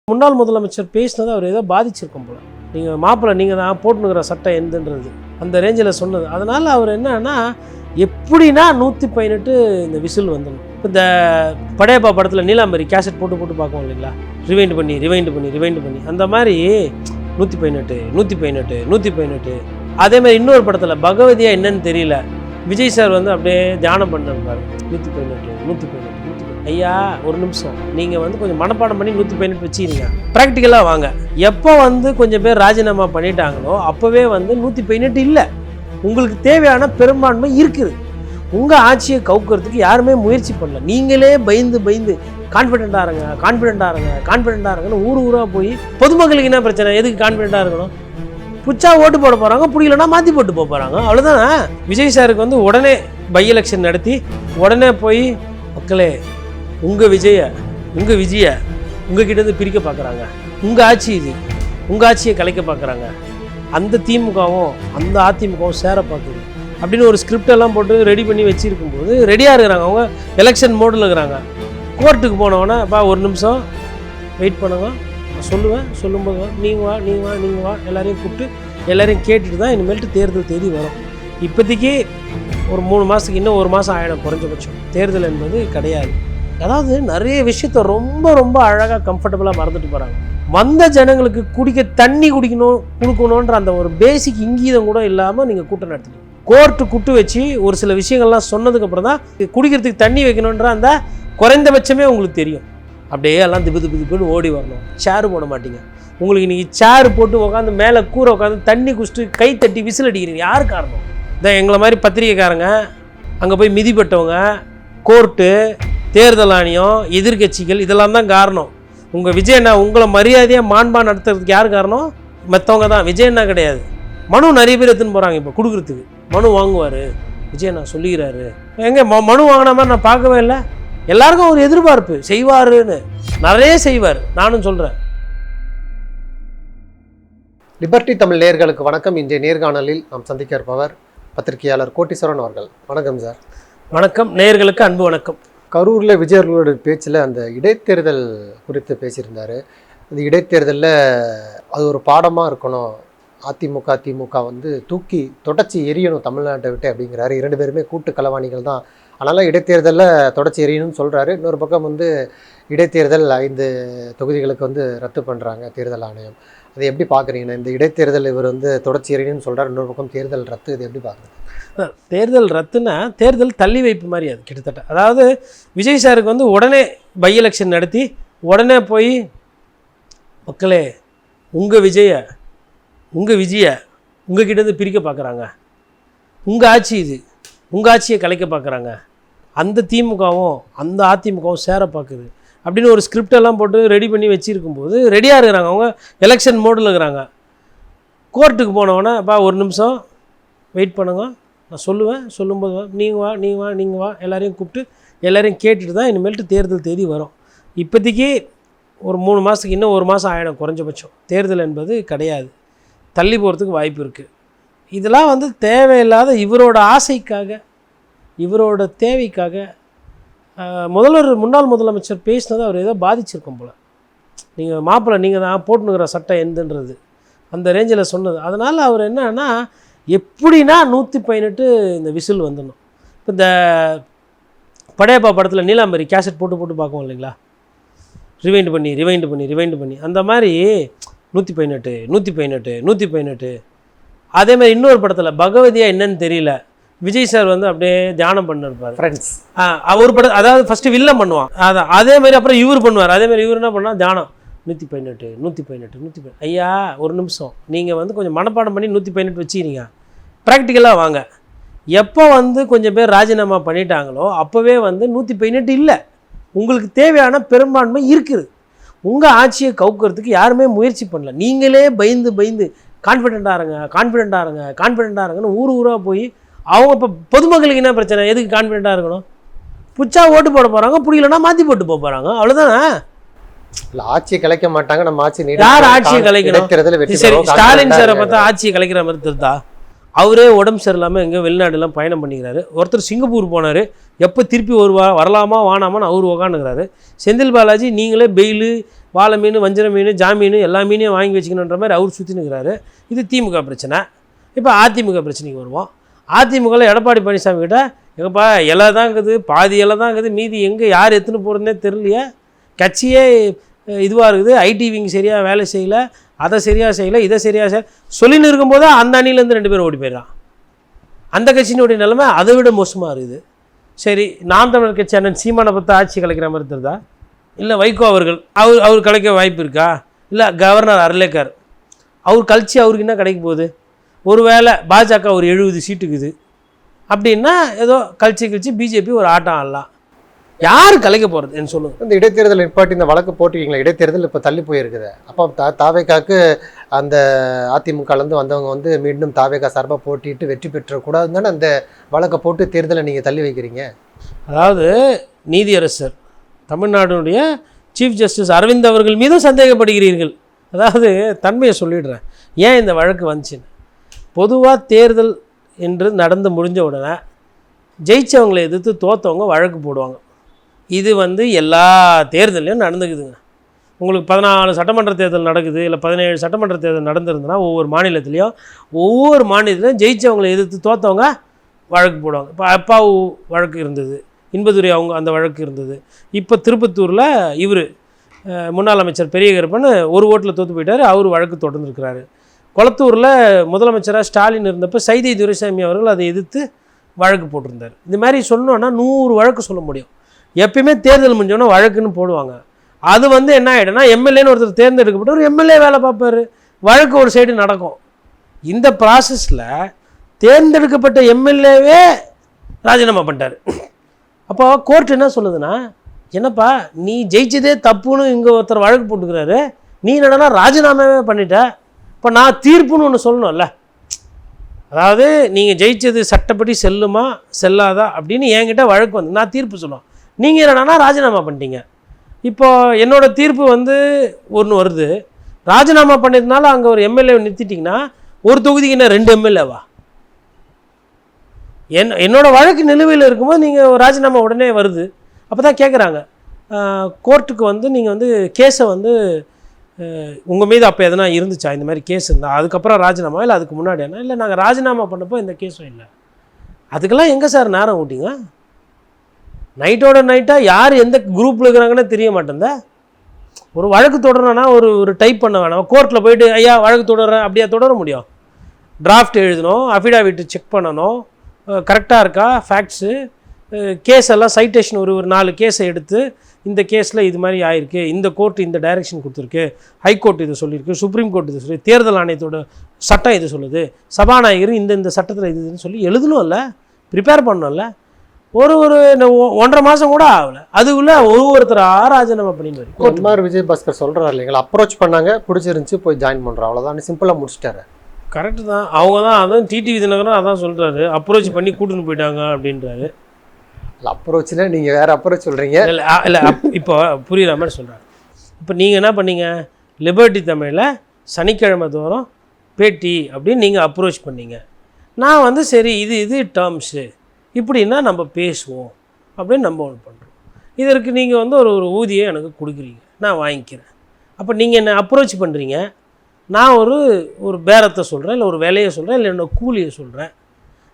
முன்னாள் முதலமைச்சர் பேசினது அவர் ஏதோ பாதிச்சிருக்கும் போல. நீங்கள் மாப்பிள்ளை நீங்கள் தான் போட்டுனுக்கிற சட்டம் எந்தன்றது அந்த ரேஞ்சில் சொன்னது. அதனால் அவர் என்னன்னா எப்படின்னா 118 இந்த விசில் வந்துடும். இந்த படையப்பா படத்தில் நீலாம்பரி கேசட் போட்டு பார்க்கணும் இல்லைங்களா, ரிவைண்டு பண்ணி அந்த மாதிரி 118. அதே மாதிரி இன்னொரு படத்தில் பகவதியா என்னன்னு தெரியல, விஜய் சார் வந்து அப்படியே தியானம் பண்ணிருப்பாரு. 118 ஐயா ஒரு நிமிஷம், நீங்கள் கொஞ்சம் மனப்பாடம் பண்ணி 118 வச்சுக்கிறீங்க, ப்ராக்டிக்கலாக வாங்க. எப்போ கொஞ்சம் பேர் ராஜினாமா பண்ணிட்டாங்களோ அப்போவே 118 இல்லை. உங்களுக்கு தேவையான பெரும்பான்மை இருக்குது. உங்கள் ஆட்சியை கவுக்கிறதுக்கு யாருமே முயற்சி பண்ணல. நீங்களே பயந்து கான்ஃபிடென்ட்டாக இருங்கன்னு ஊராக போய் பொதுமக்களுக்கு என்ன பிரச்சனை, எதுக்கு கான்ஃபிடென்ட்டாக இருக்கணும்? புச்சா ஓட்டு போட போகிறாங்க, பிடிக்கலன்னா மாற்றி போட்டு போகிறாங்க, அவ்வளோதானே. விஜய் சாருக்கு உடனே பை எலெக்ஷன் நடத்தி உடனே போய் மக்களே உங்கள் விஜயை உங்ககிட்ட பிரிக்க பார்க்குறாங்க, உங்கள் ஆட்சி இது, உங்கள் ஆட்சியை கலைக்க பார்க்குறாங்க, அந்த திமுகவும் அந்த அதிமுகவும் சேர பார்க்குது அப்படின்னு ஒரு ஸ்கிரிப்ட் எல்லாம் போட்டு ரெடி பண்ணி வச்சுருக்கும்போது ரெடியாக இருக்கிறாங்க. அவங்க எலெக்ஷன் மோடில் இருக்கிறாங்க. கோர்ட்டுக்கு போனவொன்னே ஒரு நிமிஷம் வெயிட் பண்ணுங்க, நான் சொல்லும்போது நீங்கள் வா எல்லாரையும் கூப்பிட்டு எல்லாரையும் கேட்டுட்டு தான் இனிமேல்ட்டு தேர்தல் தேதி வரும். இப்போதைக்கு ஒரு 3 மாதத்துக்கு இன்னும் 1 மாதம் ஆகிடும் குறைஞ்சபட்சம். தேர்தல் என்பது கிடையாது. அதாவது நிறைய விஷயத்த ரொம்ப அழகாக கம்ஃபர்டபுளாக மறந்துட்டு போகிறாங்க. வந்த ஜனங்களுக்கு குடிக்க தண்ணி கொடுக்கணுன்ற அந்த ஒரு பேசிக் இங்கீதம் கூட இல்லாமல் நீங்கள் கூட்டம் நடத்துறீங்க. கோர்ட்டு கூட்டு வச்சு ஒரு சில விஷயங்கள்லாம் சொன்னதுக்கப்புறம் தான் குடிக்கிறதுக்கு தண்ணி வைக்கணுன்ற அந்த குறைந்தபட்சமே உங்களுக்கு தெரியும். அப்படியே எல்லாம் திப்பு ஓடி வரணும். சேரு போட மாட்டீங்க. உங்களுக்கு இன்றைக்கி சேரு போட்டு உட்காந்து மேலே கூரை உட்காந்து தண்ணி குடிச்சிட்டு கை தட்டி விசில் அடிக்கிறீங்க. யார் காரணம்? இதான் எங்களை மாதிரி பத்திரிகைக்காரங்க, அங்கே போய் மிதிப்பட்டவங்க, கோர்ட்டு, தேர்தல் ஆணையம், எதிர்கட்சிகள், இதெல்லாம் தான் காரணம். உங்கள் விஜயண்ணா உங்களை மரியாதையாக மாண்பா நடத்துறதுக்கு யார் காரணம்? மற்றவங்க தான், விஜயண்ணா கிடையாது. மனு நிறைய பேர் எடுத்துன்னு போகிறாங்க. இப்போ கொடுக்குறதுக்கு மனு வாங்குவார் விஜயண்ணா சொல்லிக்கிறாரு. எங்கே மனு வாங்கின மாதிரி நான் பார்க்கவே இல்லை. எல்லாருக்கும் ஒரு எதிர்பார்ப்பு, செய்வாருன்னு, நிறைய செய்வார். நானும் சொல்கிறேன். லிபர்டி தமிழ் நேயர்களுக்கு வணக்கம். இன்றைய நேர்காணலில் நாம் சந்திக்க இருப்பவர் பத்திரிகையாளர் கோட்டீஸ்வரன் அவர்கள். வணக்கம் சார். வணக்கம். நேயர்களுக்கு அன்பு வணக்கம். கரூரில் விஜய் அவர்களோட பேச்சில் அந்த இடைத்தேர்தல் குறித்து பேசியிருந்தார். அந்த இடைத்தேர்தலில் அது ஒரு பாடமாக இருக்கணும், அதிமுக திமுக தூக்கி தொடச்சி எரியணும் தமிழ்நாட்டை விட்டு அப்படிங்கிறாரு. 2 பேருமே கூட்டு களவாணிகள் தான், அதனால் இடைத்தேர்தலில் தொடச்சி எரியணும்னு சொல்கிறாரு. இன்னொரு பக்கம் இடைத்தேர்தல் 5 தொகுதிகளுக்கு ரத்து பண்ணுறாங்க தேர்தல் ஆணையம். அதை எப்படி பார்க்குறீங்கண்ணா? இந்த இடைத்தேர்தல் இவர் தொடச்சி எரியணும்னு சொல்கிறார், இன்னொரு பக்கம் தேர்தல் ரத்து, இது எப்படி பார்க்குறீங்க? தேர்தல் ரத்துனா தேர்தல் தள்ளி வைப்பு மாதிரி அது கிட்டத்தட்ட. அதாவது விஜய் சாருக்கு உடனே பை எலெக்ஷன் நடத்தி உடனே போய் மக்களே உங்கள் விஜயை உங்ககிட்ட பிரிக்க பார்க்குறாங்க, உங்கள் ஆட்சி இது, உங்கள் ஆட்சியை கலைக்க பார்க்குறாங்க, அந்த திமுகவும் அந்த அதிமுகவும் சேர பார்க்குது அப்படின்னு ஒரு ஸ்கிரிப்ட் எல்லாம் போட்டு ரெடி பண்ணி வச்சுருக்கும்போது ரெடியாக இருக்கிறாங்க. அவங்க எலெக்ஷன் மோடில் இருக்கிறாங்க. கோர்ட்டுக்கு போனவொன்னே ஒரு நிமிஷம் வெயிட் பண்ணுங்க, நான் சொல்லும்போது நீங்கள் வா எல்லாரையும் கூப்பிட்டு எல்லாரையும் கேட்டுட்டு தான் இனிமேல்ட்டு தேர்தல் தேதி வரும். இப்போதைக்கு ஒரு 3 மாதத்துக்கு இன்னும் 1 மாதம் ஆகிடும் குறைஞ்சபட்சம். தேர்தல் என்பது கிடையாது, தள்ளி போகிறதுக்கு வாய்ப்பு இருக்குது. இதெல்லாம் தேவையில்லாத இவரோட ஆசைக்காக, இவரோட தேவைக்காக. முன்னாள் முதலமைச்சர் பேசினது அவர் ஏதோ பாதிச்சிருக்கும் போல். நீங்கள் மாப்பிள்ளை நீங்கள் தான் போட்டுனுக்கிற சட்டம் எந்தன்றது அந்த ரேஞ்சில் சொன்னது. அதனால் அவர் என்னன்னா எப்படின்னா 118 இந்த விசில் வந்துடணும். இப்போ இந்த படையப்பா படத்தில் நீலாம்பரி கேசட் போட்டு பார்க்கணும் இல்லைங்களா, ரிவைண்டு பண்ணி அந்த மாதிரி 118. அதே மாதிரி இன்னொரு படத்தில் பகவதியா என்னன்னு தெரியல, விஜய் சார் அப்படியே தியானம் பண்ணிருப்பார். ஃப்ரெண்ட்ஸ் ஒரு படம், அதாவது ஃபஸ்ட்டு வில்லம் பண்ணுவான், அதான் அதே மாதிரி அப்புறம் இவர் பண்ணுவார். அதே மாதிரி இவர் என்ன பண்ணால் தியானம் 118. ஐயா ஒரு நிமிஷம், நீங்கள் கொஞ்சம் மனப்பாடம் பண்ணி 118 வச்சுக்கிறீங்க, ப்ராக்டிக்கலாக வாங்க. எப்போ கொஞ்சம் பேர் ராஜினாமா பண்ணிட்டாங்களோ அப்போவே 118 இல்லை. உங்களுக்கு தேவையான பெரும்பான்மை இருக்குது. உங்கள் ஆட்சியை கவுக்கிறதுக்கு யாருமே முயற்சி பண்ணல. நீங்களே பயந்து கான்ஃபிடென்ட்டாக இருங்கன்னு ஊராக போய் அவங்க இப்போ பொதுமக்களுக்கு என்ன பிரச்சனை, எதுக்கு கான்ஃபிடென்ட்டாக இருக்கணும்? புச்சா ஓட்டு போட போகிறாங்க, பிடிக்கலன்னா மாற்றி போட்டு போகிறாங்க, அவ்வளோதானே. ஆட்சியை கலைக்க மாட்டாங்க. நம்ம ஆட்சி யார் ஆட்சியை கலைக்கணும்? சரி, ஸ்டாலின் சாரை பார்த்தா ஆட்சியை கலைக்கிற மாதிரி தெரியுதா? அவரே உடம்பு சரியில்லாமல் எங்கே வெளிநாடுலாம் பயணம் பண்ணிக்கிறாரு. ஒருத்தர் சிங்கப்பூர் போனார், எப்போ திருப்பி வரலாமா வானாமான்னு அவர் உக்காந்துக்கிறாரு. செந்தில் பாலாஜி நீங்களே பெயிலு வாழை மீன், வஞ்சிர மீன், ஜாமீன் எல்லா மீனையும் வாங்கி வச்சுக்கணுன்ற மாதிரி அவர் சுற்றினுக்கிறாரு. இது திமுக பிரச்சனை. இப்போ அதிமுக பிரச்சனைக்கு வருவோம். அதிமுகவில் எடப்பாடி பழனிசாமி கிட்ட எங்கப்பா இலை தான் இருக்குது, பாதி இலை தான் இருக்குது, மீதி எங்கே யார் எடுத்துன்னு போகிறதுனே தெரியலையே, கட்சியே இதுவாக இருக்குது, ஐடி விங் சரியாக வேலை செய்யலை, அதை சரியாக செய்யலை, இதை சரியாக செய்யலை சொல்லின்னு இருக்கும்போது அந்த அணிலேருந்து 2 பேர் ஓடி போயிடறான். அந்த கட்சியினுடைய நிலைமை அதை விட மோசமாக இருக்குது. சரி, நாம் தமிழர் கட்சி அண்ணன் சீமானை பற்றி ஆட்சி கலைக்கிற மாதிரி தெரியுதா? இல்லை வைகோ அவர்கள் அவர் கலைக்க வாய்ப்பு இருக்கா? இல்லை கவர்னர் அர்லேக்கர் அவர் கழிச்சு அவருக்கு என்ன கிடைக்க போகுது? ஒருவேளை பாஜக ஒரு 70 சீட்டுக்குது அப்படின்னா ஏதோ கழிச்சு பிஜேபி ஒரு ஆட்டம் ஆடலாம். யார் கலைக்க போகிறது என்ன சொல்லுங்கள்? இந்த இடைத்தேர்தல் நிப்பாட்டி இந்த வழக்கு போட்டிருக்கீங்களா, இடைத்தேர்தல் இப்போ தள்ளி போயிருக்குது. அப்போ தாவேக்காக்கு அந்த அதிமுகலேருந்து வந்தவங்க வந்து மீண்டும் தாவேக்கா சார்பாக போட்டிட்டு வெற்றி பெற்றக்கூடாதுன்னு தானே அந்த வழக்கை போட்டு தேர்தலை நீங்கள் தள்ளி வைக்கிறீங்க. அதாவது நீதியரசர் தமிழ்நாடுடைய சீஃப் ஜஸ்டிஸ் அரவிந்த் அவர்கள் மீதும் சந்தேகப்படுகிறீர்கள். அதாவது தன்மையை சொல்லிடுறேன் ஏன் இந்த வழக்கு வந்துச்சுன்னு. பொதுவாக தேர்தல் என்று நடந்து முடிஞ்ச உடனே ஜெயித்தவங்களை எதிர்த்து தோற்றவங்க வழக்கு போடுவாங்க. இது வந்து எல்லா தேர்தலையும் நடந்துக்குதுங்க. உங்களுக்கு 14 சட்டமன்ற தேர்தல் நடக்குது, இல்லை 17 சட்டமன்ற தேர்தல் நடந்திருந்ததுன்னா ஒவ்வொரு மாநிலத்திலையும் ஜெயித்தவங்களை எதிர்த்து தோற்றவங்க வழக்கு போடுவாங்க. இப்போ அப்பாவு வழக்கு இருந்தது, இன்பதுரை அவங்க அந்த வழக்கு இருந்தது. இப்போ திருப்பத்தூரில் இவர் முன்னாள் அமைச்சர் பெரிய கருப்பன் ஒரு ஓட்டில் தோற்று போயிட்டார், அவர் வழக்கு தொடர்ந்துருக்கிறாரு. கொளத்தூரில் முதலமைச்சராக ஸ்டாலின் இருந்தப்போ சைதை துரைசாமி அவர்கள் அதை எதிர்த்து வழக்கு போட்டிருந்தார். இந்த மாதிரி சொல்லணுன்னா 100 வழக்கு சொல்ல முடியும். எப்பயுமே தேர்தல் முடிஞ்சோன்னா வழக்குன்னு போடுவாங்க. அது வந்து என்ன ஆகிடும்னா எம்எல்ஏன்னு ஒருத்தர் தேர்ந்தெடுக்கப்பட்ட ஒரு எம்எல்ஏ வேலை பார்ப்பார், வழக்கு ஒரு சைடு நடக்கும். இந்த ப்ராசஸில் தேர்ந்தெடுக்கப்பட்ட எம்எல்ஏவே ராஜினாமா பண்ணிட்டார். அப்போ கோர்ட் என்ன சொல்லுதுன்னா, என்னப்பா நீ ஜெயிச்சதே தப்புன்னு இங்கே ஒருத்தர் வழக்கு போட்டுக்கிறாரு, நீ என்னடா ராஜினாமாவே பண்ணிட்ட, இப்போ நான் தீர்ப்புன்னு ஒன்று சொல்லணும்ல. அதாவது நீங்கள் ஜெயிச்சது சட்டப்படி செல்லுமா செல்லாதா அப்படின்னு என்கிட்ட வழக்கு வந்து நான் தீர்ப்பு சொல்லுவேன், நீங்கள் என்னன்னா ராஜினாமா பண்ணிட்டீங்க. இப்போது என்னோடய தீர்ப்பு வந்து ஒன்று வருது, ராஜினாமா பண்ணதுனால அங்கே ஒரு எம்எல்ஏ நிறுத்திட்டிங்கன்னா ஒரு தொகுதிக்கு என்ன 2 எம்எல்ஏவா? என்னோடய வழக்கு நிலுவையில் இருக்கும்போது நீங்கள் ராஜினாமா உடனே வருது. அப்போ தான் கேட்குறாங்க கோர்ட்டுக்கு வந்து நீங்கள் வந்து கேஸை வந்து உங்கள் மீது அப்போ எதனா இருந்துச்சா, இந்த மாதிரி கேஸ் இருந்தால் அதுக்கப்புறம் ராஜினாமா, இல்லை அதுக்கு முன்னாடி என்ன, இல்லை நாங்கள் ராஜினாமா பண்ணப்போ இந்த கேஸும் இல்லை. அதுக்கெல்லாம் எங்கே சார் நேரம் ஊட்டிங்க? நைட்டோட நைட்டாக யார் எந்த குரூப்பில் இருக்கிறாங்கன்னு தெரிய மாட்டேங்குதா? ஒரு வழக்கு தொடரணும்னா ஒரு டைப் பண்ண வேணாம், கோர்ட்டில் போயிட்டு ஐயா வழக்கு தொடர்றேன் அப்படியா தொடர முடியும்? டிராஃப்ட் எழுதணும், அஃபிடாவிட் செக் பண்ணணும், கரெக்டாக இருக்கா ஃபேக்ட்ஸு, கேஸ் எல்லாம் சைட்டேஷன் ஒரு 4 கேஸை எடுத்து இந்த கேஸில் இது மாதிரி ஆயிருக்கு, இந்த கோர்ட் இந்த டைரெக்ஷன் கொடுத்துருக்கு, ஹைகோர்ட் இது சொல்லியிருக்கு, சுப்ரீம் கோர்ட் இது சொல்லி, தேர்தல் ஆணையத்தோட சட்டம் இது சொல்லுது, சபாநாயகர் இந்த சட்டத்தில் இதுன்னு சொல்லி எழுதணும்ல, ப்ரிப்பேர் பண்ணணும்ல. ஒரு 1.5 மாதம் கூட ஆகலை, அதுக்குள்ளே ஒவ்வொருத்தர் ராஜினாமா பண்ணிட்டு கோட்மார் விஜயபாஸ்கர் சொல்கிறார் இல்லைங்களா, அப்ரோச் பண்ணாங்க, பிடிச்சிருந்துச்சி போய் ஜாயின் பண்ணுறோம், அவ்வளோதான், சிம்பிளாக முடிச்சிட்டாரு. கரெக்டு தான், அவங்க தான் அதான் டிடிவி தினகரன் அதான் சொல்கிறாரு, அப்ரோச் பண்ணி கூட்டின்னு போயிட்டாங்க அப்படின்றாரு. இல்லை அப்ரோச்சில் நீங்கள் வேறு அப்ரோச் சொல்கிறீங்க. இல்லை இப்போ புரிகிற மாதிரி சொல்கிறாரு. இப்போ நீங்கள் என்ன பண்ணீங்க, லிபர்ட்டி தமிழில் சனிக்கிழமை தோறும் பேட்டி அப்படின்னு நீங்கள் அப்ரோச் பண்ணீங்க. நான் வந்து சரி இது டேர்ம்ஸு இப்படின்னா நம்ம பேசுவோம் அப்படின்னு நம்ம ஒன்று பண்ணுறோம். இதற்கு நீங்கள் வந்து ஒரு ஊதியம் எனக்கு கொடுக்குறீங்க, நான் வாங்கிக்கிறேன். அப்போ நீங்கள் என்ன அப்ரோச் பண்ணுறீங்க, நான் ஒரு பேரத்தை சொல்கிறேன், இல்லை ஒரு விலையை சொல்கிறேன், இல்லை என்னோட கூலியை சொல்கிறேன்,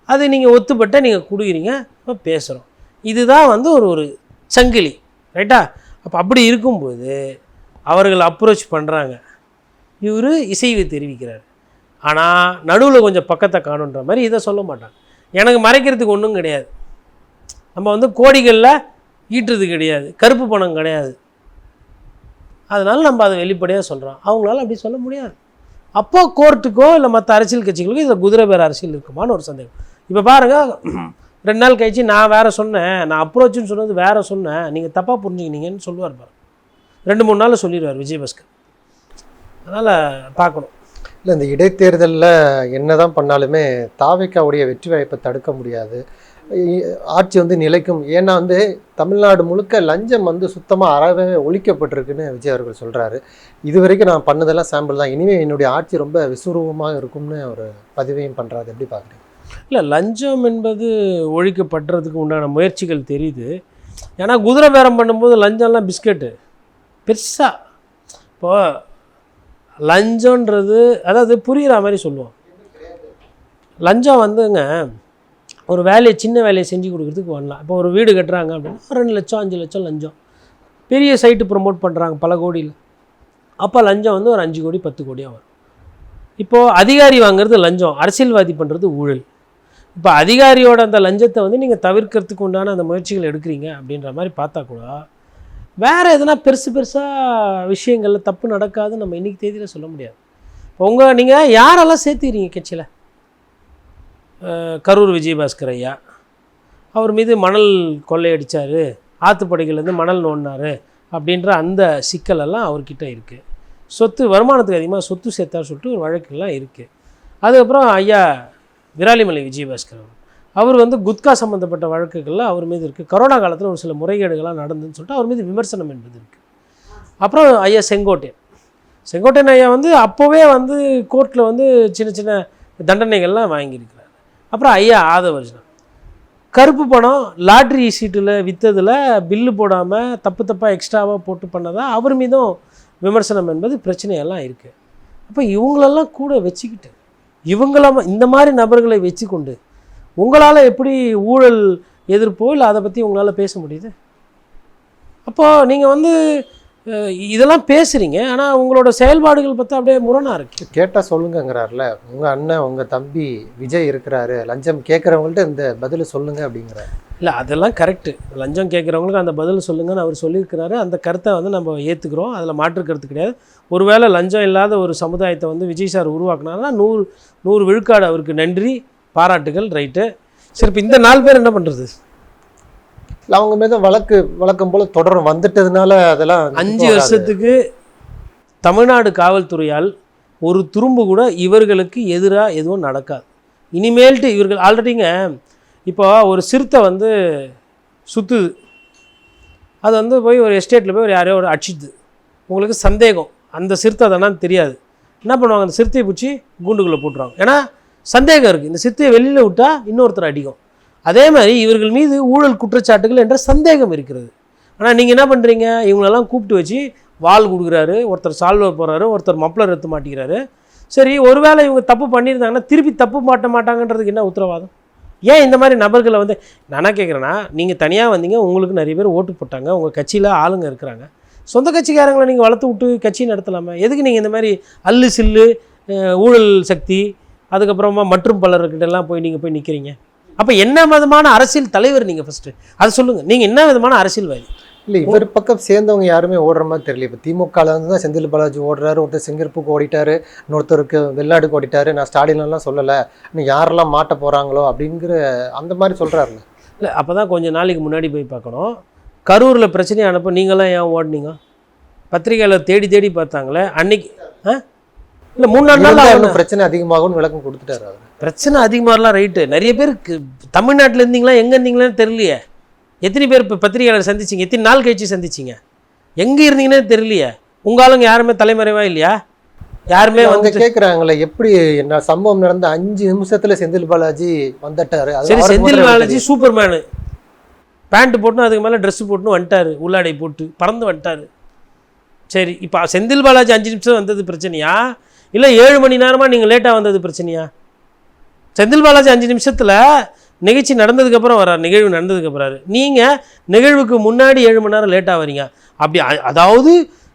அது நீங்கள் ஒத்துப்பட்ட நீங்கள் கொடுக்குறீங்க, இப்போ பேசுகிறோம். இதுதான் வந்து ஒரு சங்கிலி, ரைட்டா? அப்போ அப்படி இருக்கும்போது அவர்கள் அப்ரோச் பண்ணுறாங்க, இவர் இசைவு தெரிவிக்கிறார், ஆனால் நடுவில் கொஞ்சம் பக்கத்தை காணுன்ற மாதிரி இதை சொல்ல மாட்டாங்க. எனக்கு மறைக்கிறதுக்கு ஒன்றும் கிடையாது, நம்ம வந்து கோடிகளில் ஈட்டுறது கிடையாது, கருப்பு பணம் கிடையாது, அதனால் நம்ம அதை வெளிப்படையாக சொல்கிறோம். அவங்களால அப்படி சொல்ல முடியாது. அப்போ கோர்ட்டுக்கோ இல்லை மற்ற அரசியல் கட்சிகளுக்கோ இதில் குதிரை பேர் அரசியல் இருக்குமான்னு ஒரு சந்தேகம். இப்போ பாருங்கள், 2 நாள் கழிச்சு நான் வேறு சொன்னேன், நான் அப்ரோச்சுன்னு சொன்னது வேறு சொன்னேன், நீங்கள் தப்பாக புரிஞ்சுக்கினீங்கன்னு சொல்லுவார் பாருங்க. 2-3 நாளில் சொல்லிடுவார் விஜயபாஸ்கர். அதனால் பார்க்கணும். இல்லை இந்த இடைத்தேர்தலில் என்ன தான் பண்ணாலுமே தாவேக்காவுடைய வெற்றி வாய்ப்பை தடுக்க முடியாது, ஆட்சி வந்து நிலைக்கும். ஏன்னா வந்து தமிழ்நாடு முழுக்க லஞ்சம் வந்து சுத்தமாக அறவே ஒழிக்கப்பட்டிருக்குன்னு விஜய் அவர்கள் சொல்கிறாரு. இது வரைக்கும் நான் பண்ணதெல்லாம் சாம்பிள் தான், இனிமேல் என்னுடைய ஆட்சி ரொம்ப விசுரூபமாக இருக்கும்னு ஒரு பதிவையும் பண்ணுறாரு. எப்படி பார்க்குறீங்க? இல்லை, லஞ்சம் என்பது ஒழிக்கப்படுறதுக்கு உண்டான முயற்சிகள் தெரியுது. ஏன்னா குதிரை பேரம் பண்ணும்போது லஞ்சம்லாம் பிஸ்கெட்டு பெருசாக இப்போ லஞ்சன்றது அதாவது புரிகிற மாதிரி சொல்லுவோம். லஞ்சம் வந்துங்க ஒரு வேலையை சின்ன வேலையை செஞ்சு கொடுக்குறதுக்கு வரலாம். இப்போ ஒரு வீடு கட்டுறாங்க அப்படின்னா 2 லட்சம் 5 லட்சம் லஞ்சம். பெரிய சைட்டு ப்ரொமோட் பண்ணுறாங்க பல கோடியில், அப்போ லஞ்சம் வந்து ஒரு 5 கோடி 10 கோடியாக வரும். இப்போது அதிகாரி வாங்குறது லஞ்சம், அரசியல்வாதி பண்ணுறது ஊழல். இப்போ அதிகாரியோட அந்த லஞ்சத்தை வந்து நீங்கள் தவிர்க்கிறதுக்கு உண்டான அந்த முயற்சிகள் எடுக்கிறீங்க அப்படின்ற மாதிரி பார்த்தா கூட வேறு எதுனா பெருசாக விஷயங்களில் தப்பு நடக்காதுன்னு நம்ம இன்றைக்கி தேதியில் சொல்ல முடியாது. இப்போ நீங்கள் யாரெல்லாம் சேர்த்துக்கிறீங்க கட்சியில்? கரூர் விஜயபாஸ்கர் ஐயா, அவர் மீது மணல் கொள்ளையடித்தார், ஆற்றுப்படுகையிலேருந்து மணல் நோண்டினார் அப்படின்ற அந்த சிக்கலெல்லாம் அவர்கிட்ட இருக்குது. சொத்து வருமானத்துக்கு அதிகமாக சொத்து சேர்த்தார் சொல்லிட்டு ஒரு வழக்கெல்லாம் இருக்குது. அதுக்கப்புறம் ஐயா விராலிமலை விஜயபாஸ்கர் அவர் வந்து குட்கா சம்மந்தப்பட்ட வழக்குகள்லாம் அவர் மீது இருக்குது. கொரோனா காலத்தில் ஒரு சில முறைகேடுகள்லாம் நடந்துன்னு சொல்லிட்டு அவர் மீது விமர்சனம் என்பது இருக்குது. அப்புறம் ஐயா செங்கோட்டையன் ஐயா வந்து அப்போவே வந்து கோர்ட்டில் வந்து சின்ன சின்ன தண்டனைகள்லாம் வாங்கியிருக்கிறார். அப்புறம் ஐயா ஆதவர்ஜனா கருப்பு பணம் லாட்ரி சீட்டில் விற்றதில் பில்லு போடாமல் தப்பாக எக்ஸ்ட்ராவாக போட்டு பண்ணதான் அவர் மீதும் விமர்சனம் என்பது பிரச்சனையெல்லாம் இருக்குது. அப்போ இவங்களெல்லாம் கூட வச்சுக்கிட்டு இந்த மாதிரி நபர்களை வச்சுக்கொண்டு உங்களால் எப்படி ஊழல் எதிர்ப்போ இல்லை அதை பற்றி உங்களால் பேச முடியுது? அப்போது நீங்கள் வந்து இதெல்லாம் பேசுகிறீங்க, ஆனால் உங்களோட செயல்பாடுகள் பற்றி அப்படியே முரணாக இருக்குது. கேட்டால் சொல்லுங்கங்கிறார்ல, உங்கள் அண்ணன் உங்கள் தம்பி விஜய் இருக்கிறாரு, லஞ்சம் கேட்குறவங்கள்ட்ட இந்த பதில் சொல்லுங்கள் அப்படிங்கிறார். இல்லை அதெல்லாம் கரெக்டு, லஞ்சம் கேட்குறவங்களுக்கு அந்த பதில் சொல்லுங்கன்னு அவர் சொல்லியிருக்கிறாரு. அந்த கருத்தை வந்து நம்ம ஏற்றுக்கிறோம், அதில் மாற்று கருத்து கிடையாது. ஒருவேளை லஞ்சம் இல்லாத ஒரு சமுதாயத்தை வந்து விஜய் சார் உருவாக்குனாருன்னா 100 விழுக்காடு அவருக்கு நன்றி, பாராட்டுகள், ரைட்டு. சரி, இப்போ இந்த 4 பேர் என்ன பண்ணுறது? இல்லை, அவங்க மீது வழக்கம் போல் தொடரும் வந்துட்டதுனால அதெல்லாம் 5 வருஷத்துக்கு தமிழ்நாடு காவல்துறையால் ஒரு துரும்பு கூட இவர்களுக்கு எதிராக எதுவும் நடக்காது. இனிமேல்ட்டு இவர்கள் ஆல்ரெடிங்க இப்போ ஒரு சிறுத்தை வந்து சுற்றுது, அது வந்து போய் ஒரு எஸ்டேட்டில் போய் யாரையோ ஒரு அடிச்சுது, உங்களுக்கு சந்தேகம் அந்த சிறுத்தை தானான்னு தெரியாது, என்ன பண்ணுவாங்க, அந்த சிறுத்தையை பிடிச்சி கூண்டுக்குள்ளே போட்டுருவாங்க. ஏன்னா சந்தேகம் இருக்குது, இந்த சிறுத்தையை வெளியில் விட்டால் இன்னொருத்தர் அடிக்கும். அதே மாதிரி இவர்கள் மீது ஊழல் குற்றச்சாட்டுகள் என்ற சந்தேகம் இருக்கிறது. ஆனால் நீங்கள் என்ன பண்ணுறீங்க, இவங்களெல்லாம் கூப்பிட்டு வச்சு வால் கொடுக்குறாரு, ஒருத்தர் சால்வர் போடுறாரு, ஒருத்தர் மப்ளர் எடுத்து மாட்டிக்கிறாரு. சரி, ஒருவேளை இவங்க தப்பு பண்ணியிருந்தாங்கன்னா திருப்பி தப்பு மாட்டாங்கன்றதுக்கு என்ன உத்தரவாதம்? ஏன் இந்த மாதிரி நபர்களை வந்து நானா கேட்குறேன்னா, நீங்கள் தனியாக வந்தீங்க, உங்களுக்கு நிறைய பேர் ஓட்டு போட்டாங்க, உங்கள் கட்சியில் ஆளுங்க இருக்கிறாங்க, சொந்த கட்சிக்காரங்களை நீங்கள் வளர்த்து விட்டு கட்சி நடத்தலாமா? எதுக்கு நீங்கள் இந்த மாதிரி அல்லு சில்லு ஊழல் சக்தி அதுக்கப்புறமா மற்றும் பலர்கிட்டலாம் போய் நீங்கள் போய் நிற்கிறீங்க? அப்போ என்ன விதமான அரசியல் தலைவர் நீங்கள் ஃபஸ்ட்டு அதை சொல்லுங்கள், நீங்கள் என்ன விதமான அரசியல்வாதி? இல்லை, இவர் பக்கம் சேர்ந்தவங்க யாருமே ஓடுற மாதிரி தெரியல. இப்போ திமுகவில் வந்து தான் செந்தில் பாலாஜி ஓடுறாரு, ஒருத்தர் செங்கற்புக்கு ஓடிட்டாரு, இன்னொருத்தருக்கு வெள்ளாடுக்கு ஓடிட்டாரு, நான் ஸ்டாலின்லாம் சொல்லலை, இன்னும் யாரெல்லாம் மாட்ட போகிறாங்களோ அப்படிங்கிற அந்த மாதிரி சொல்கிறாருல்ல. இல்லை, அப்போ தான் கொஞ்சம் நாளைக்கு முன்னாடி போய் பார்க்கணும். கரூரில் பிரச்சனையை அனுப்ப நீங்களாம் ஏன் ஓடினீங்க? பத்திரிகையில் தேடி பார்த்தாங்களே அன்னைக்கு. இல்லை 3-4 நாள் பிரச்சனை அதிகமாகும்னு விளக்கம் கொடுத்துட்டாரு அவர். பிரச்சனை அதிகமாகலாம் ரைட்டு, நிறைய பேருக்கு தமிழ்நாட்டில் இருந்தீங்களா எங்கே இருந்தீங்களான்னு தெரியலையே. எத்தனை பேர் இப்போ பத்திரிகையாளர் சந்திச்சிங்க, எத்தனை நாள் கழிச்சு சந்திச்சிங்க, எங்கே இருந்தீங்கன்னே தெரியலையே. உங்கள் ஆளுங்க யாருமே தலைமறைவா இல்லையா? யாருமே வந்து கேட்குறாங்களே, எப்படி என்ன சம்பவம் நடந்த 5 நிமிஷத்தில் செந்தில் பாலாஜி வந்துட்டாரு. சரி, செந்தில் பாலாஜி சூப்பர்மேனு, பேண்ட்டு போட்டுன்னு அதுக்கு மேலே ட்ரெஸ்ஸு போட்டுன்னு வந்துட்டார், உள்ளாடை போட்டு பறந்து வந்துட்டார். சரி, இப்போ செந்தில் பாலாஜி 5 நிமிஷம் வந்தது பிரச்சனையா, இல்லை 7 மணி நேரமாக நீங்கள் லேட்டாக வந்தது பிரச்சனையா? செந்தில் பாலாஜி 5 நிமிஷத்தில் நிகழ்ச்சி நடந்ததுக்கப்புறம் வர்றார், நிகழ்வு நடந்ததுக்கப்புறம். நீங்கள் நிகழ்வுக்கு முன்னாடி 7 மணி நேரம் லேட்டாக வரீங்க. அப்படி அதாவது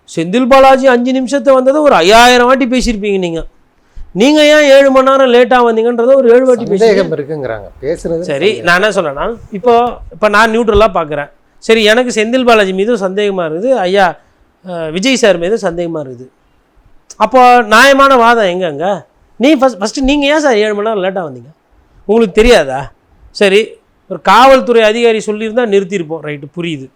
செந்தில் பாலாஜி 5 நிமிஷத்தை வந்ததை ஒரு 5000 வாட்டி பேசியிருப்பீங்க நீங்கள் ஏன் 7 மணி நேரம் லேட்டாக வந்தீங்கன்றதை ஒரு 7 வாட்டி இருக்குங்கிறாங்க பேசுறது. சரி, நான் என்ன சொல்கிறேன்னா, இப்போ நான் நியூட்ரலாக பார்க்குறேன். சரி, எனக்கு செந்தில் பாலாஜி மீதும் சந்தேகமாக இருக்குது, ஐயா விஜய் சார் மீதும் சந்தேகமாக இருக்குது. அப்போ நியாயமான வாதம் எங்கங்க? ஃபஸ்ட்டு நீங்கள் ஏன் சார் 7 மணி நேரம் லேட்டாக வந்தீங்க? உங்களுக்கு தெரியாதா? சரி, ஒரு காவல்துறை அதிகாரி சொல்லியிருந்தால் நிறுத்தியிருப்போம், ரைட்டு, புரியுது.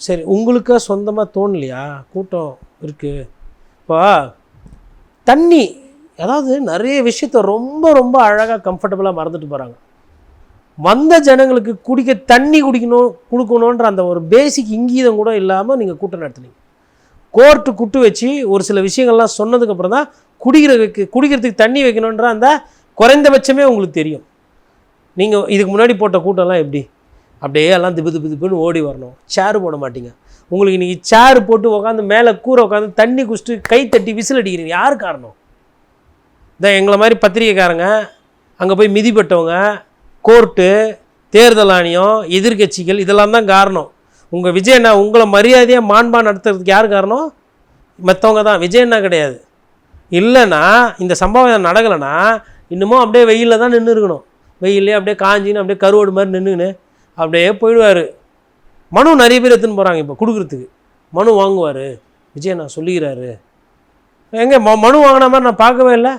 சரி உங்களுக்கு சொந்தமாக தோணலையா? கூட்டம் இருக்குது. இப்போ தண்ணி, அதாவது நிறைய விஷயத்த ரொம்ப ரொம்ப அழகாக கம்ஃபர்டபுளாக மறந்துட்டு போகிறாங்க. வந்த ஜனங்களுக்கு குடிக்க தண்ணி கொடுக்கணுன்ற அந்த ஒரு பேசிக் இங்கீதம் கூட இல்லாமல் நீங்கள் கூட்டம் நடத்துனீங்க. கோர்ட்டு குட்டு வச்சு ஒரு சில விஷயங்கள்லாம் சொன்னதுக்கப்புறம் தான் குடிக்கிறதுக்கு தண்ணி வைக்கணுன்ற அந்த குறைந்தபட்சமே உங்களுக்கு தெரியும். நீங்கள் இதுக்கு முன்னாடி போட்ட கூட்டம்லாம் எப்படி அப்படியே எல்லாம் திப்பு திப்புன்னு ஓடி வரணும், சேரு போட மாட்டீங்க. உங்களுக்கு இன்றைக்கி சேர் போட்டு உட்காந்து மேலே கூரை உட்காந்து தண்ணி குடிச்சிட்டு கை தட்டி விசில் அடிக்கிறீங்க, யார் காரணம்? இதான் எங்களை மாதிரி பத்திரிகைக்காரங்க, அங்கே போய் மிதிப்பட்டவங்க, கோர்ட்டு, தேர்தல் ஆணையம், எதிர்கட்சிகள், இதெல்லாம் தான் காரணம். உங்கள் விஜயண்ணா உங்களை மரியாதையாக மாண்பா நடத்துறதுக்கு யார் காரணம்? மற்றவங்க தான், விஜயண்ணா கிடையாது. இல்லைன்னா இந்த சம்பவம் நடக்கலைன்னா இன்னமும் அப்படியே வெயிலில் தான் நின்று இருக்கணும். வெயிலே அப்படியே காஞ்சின்னு அப்படியே கருவோடு மாதிரி நின்றுன்னு அப்படியே போயிடுவார். மனு நிறைய பேர் எடுத்துன்னு போகிறாங்க இப்போ கொடுக்குறதுக்கு. மனு வாங்குவார், விஜயண்ணா சொல்லிக்கிறாரு. எங்கே மனு வாங்கின மாதிரி நான் பார்க்கவே இல்லை.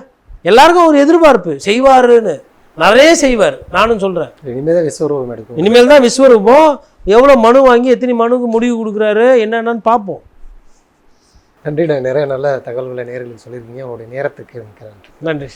எல்லாருக்கும் ஒரு எதிர்பார்ப்பு, செய்வாருன்னு. நிறைய செய்வார், நானும் சொல்கிறேன். இனிமேல் தான் விஸ்வரூபம் எடுக்கும். இனிமேல் தான் விஸ்வரூபம். எவ்வளோ மனு வாங்கி எத்தனை மனுக்கு முடிவு கொடுக்குறாரு என்னென்னு பார்ப்போம். நன்றி. நிறைய நல்ல தகவல்களை நேர்களுக்கு சொல்லியிருக்கீங்க. உங்களுடைய நேரத்துக்கு நன்றி.